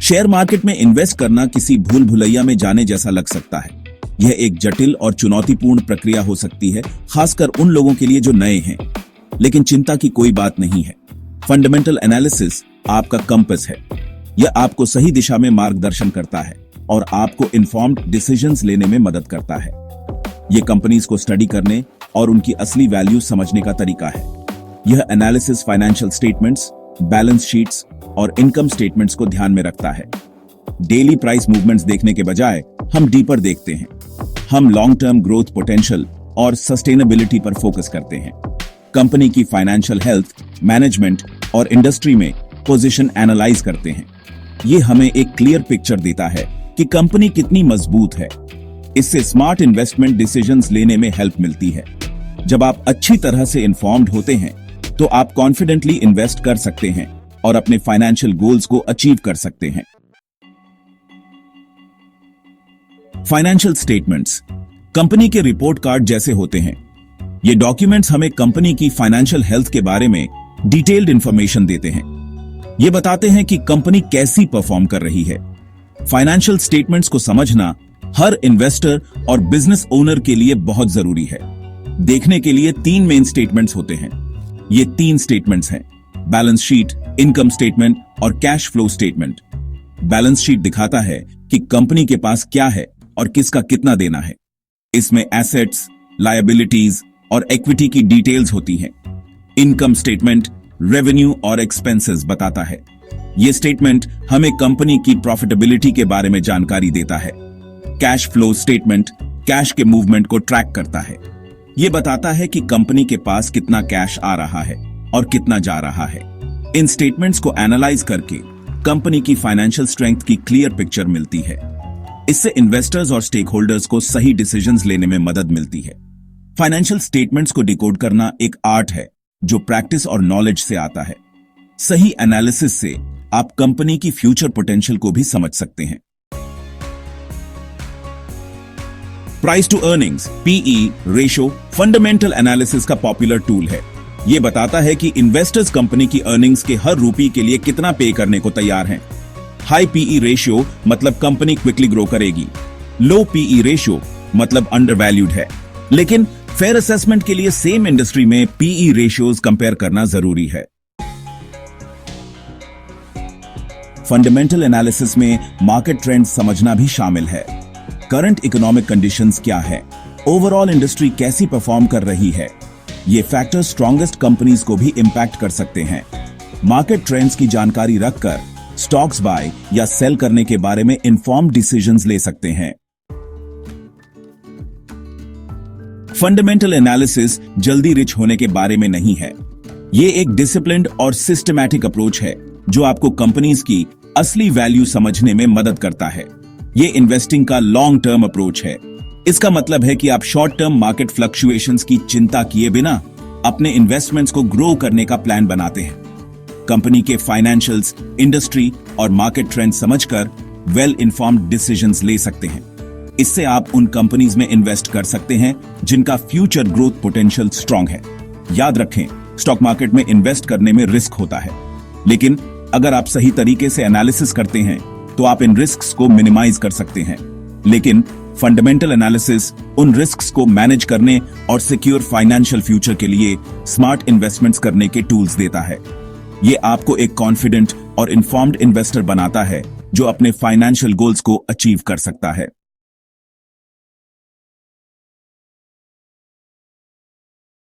Share market में invest करना किसी भूल भुलैया में जाने जैसा लग सकता है। यह एक जटिल और चुनौतीपूर्ण प्रक्रिया हो सकती है, खासकर उन लोगों के लिए जो नए हैं। लेकिन चिंता की कोई बात नहीं है। फंडामेंटल एनालिसिस आपका कंपास है। यह आपको सही दिशा में मार्गदर्शन करता है और आपको इन्फॉर्म्ड डिसीजंस लेने में मदद करता है। यह कंपनीज को स्टडी करने और उनकी असली वैल्यू समझने का तरीका है। यह analysis financial statements, balance sheets और इनकम स्टेटमेंट्स को ध्यान में रखता है। डेली प्राइस मूवमेंट्स देखने के बजाय हम डीपर देखते हैं। हम लॉन्ग टर्म ग्रोथ पोटेंशियल और सस्टेनेबिलिटी पर फोकस करते हैं। कंपनी की फाइनेंशियल हेल्थ, मैनेजमेंट और इंडस्ट्री में पोजीशन एनालाइज करते हैं। यह हमें एक क्लियर पिक्चर देता है कि कंपनी कितनी मजबूत है। इससे स्मार्ट इन्वेस्टमेंट डिसीजंस लेने में हेल्प मिलती है। जब आप अच्छी तरह से इन्फॉर्म्ड होते हैं तो आप कॉन्फिडेंटली इन्वेस्ट कर सकते हैं और अपने फाइनेंशियल गोल्स को अचीव कर सकते हैं। फाइनेंशियल स्टेटमेंट्स कंपनी के रिपोर्ट कार्ड जैसे होते हैं। ये डॉक्यूमेंट्स हमें कंपनी की फाइनेंशियल हेल्थ के बारे में डिटेल्ड इंफॉर्मेशन देते हैं। ये बताते हैं कि कंपनी कैसी परफॉर्म कर रही है। फाइनेंशियल स्टेटमेंट्स को समझना हर इन्वेस्टर और बिजनेस ओनर के लिए बहुत जरूरी है। देखने के लिए 3 मेन स्टेटमेंट्स होते हैं। ये 3 स्टेटमेंट्स हैं: बैलेंस शीट, इनकम स्टेटमेंट और cash flow statement. Balance sheet दिखाता है कि कंपनी के पास क्या है और किसका कितना देना है। इसमें एसेट्स, लायबिलिटीज और इक्विटी की डिटेल्स होती हैं। इनकम स्टेटमेंट रेवेन्यू और एक्सपेंसेस बताता है। यह स्टेटमेंट हमें कंपनी की प्रॉफिटेबिलिटी के बारे में जानकारी देता है। कैश फ्लो स्टेटमेंट कैश के मूवमेंट को ट्रैक करता है। यह बताता है कि कंपनी के पास कितना कैश आ रहा है और कितना जा रहा है। इन स्टेटमेंट्स को एनालाइज करके कंपनी की फाइनेंशियल स्ट्रेंथ की क्लियर पिक्चर मिलती है। इससे इन्वेस्टर्स और स्टेक होल्डर्स को सही डिसीजंस लेने में मदद मिलती है। फाइनेंशियल स्टेटमेंट्स को डिकोड करना एक आर्ट है जो प्रैक्टिस और नॉलेज से आता है। सही एनालिसिस से आप कंपनी की फ्यूचर पोटेंशियल को भी समझ सकते हैं। Price to earnings PE ratio fundamental analysis का पॉपुलर टूल है। यह बताता है कि इन्वेस्टर्स कंपनी की अर्निंग्स के हर रुपये के लिए कितना पे करने को तैयार हैं। हाई पीई रेशियो मतलब कंपनी क्विकली ग्रो करेगी। लो पीई रेशियो मतलब अंडर वैल्यूड है। लेकिन फेयर असेसमेंट के लिए सेम इंडस्ट्री में पीई रेशियोज कंपेयर करना जरूरी है। फंडामेंटल एनालिसिस में मार्केट ट्रेंड्स समझना भी शामिल है। करंट इकोनॉमिक कंडीशंस क्या है, ओवरऑल इंडस्ट्री कैसी परफॉर्म कर रही है। ये फैक्टर्स स्ट्रॉन्गेस्ट कंपनीज को भी इंपैक्ट कर सकते हैं। मार्केट ट्रेंड्स की जानकारी रखकर स्टॉक्स बाय या सेल करने के बारे में इन्फॉर्म्ड डिसीजंस ले सकते हैं। फंडामेंटल एनालिसिस जल्दी रिच होने के बारे में नहीं है। यह एक डिसिप्लिन्ड और सिस्टमैटिक अप्रोच है जो आपको कंपनीज की असली वैल्यू समझने में मदद करता है। यह इन्वेस्टिंग का लॉन्ग टर्म अप्रोच है। इसका मतलब है कि आप शॉर्ट टर्म मार्केट फ्लक्चुएशंस की चिंता किए बिना अपने इन्वेस्टमेंट्स को ग्रो करने का प्लान बनाते हैं। कंपनी के फाइनेंशियल्स, इंडस्ट्री और मार्केट ट्रेंड समझकर वेल इन्फॉर्म्ड डिसीजंस ले सकते हैं। इससे आप उन कंपनीज में इन्वेस्ट कर सकते हैं जिनका फ्यूचर ग्रोथ पोटेंशियल स्ट्रांग है। याद रखें, स्टॉक मार्केट में इन्वेस्ट करने में रिस्क होता है, लेकिन अगर आप सही तरीके से एनालिसिस करते हैं तो आप इन रिस्क्स को मिनिमाइज कर सकते हैं। लेकिन फंडामेंटल एनालिसिस उन रिस्क्स को मैनेज करने और सिक्योर फाइनेंशियल फ्यूचर के लिए स्मार्ट इन्वेस्टमेंट्स करने के टूल्स देता है। ये आपको एक कॉन्फिडेंट और इन्फॉर्म्ड इन्वेस्टर बनाता है जो अपने फाइनेंशियल गोल्स को अचीव कर सकता है।